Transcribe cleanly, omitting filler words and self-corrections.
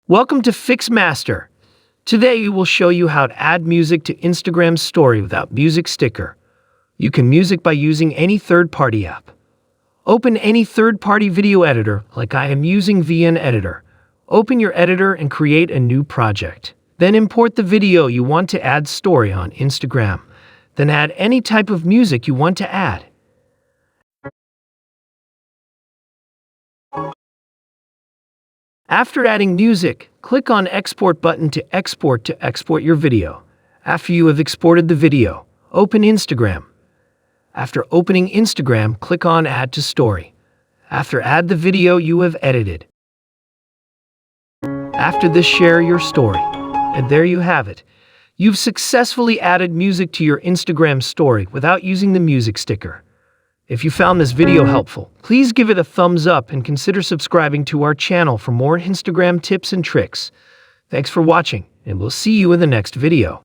Welcome to Fix Master. Today we will show you how to add music to Instagram's story without music sticker. You can music by using any third-party app. Open any third-party video editor like I am using VN Editor. Open your editor and create a new project. Then import the video you want to add story on Instagram. Then add any type of music you want to add. After adding music, click on Export button to export your video. After you have exported the video, open Instagram. After opening Instagram, click on Add to Story. After add the video you have edited. After this, share your story. And there you have it. You've successfully added music to your Instagram story without using the music sticker. If you found this video helpful, please give it a thumbs up and consider subscribing to our channel for more Instagram tips and tricks. Thanks for watching, and we'll see you in the next video.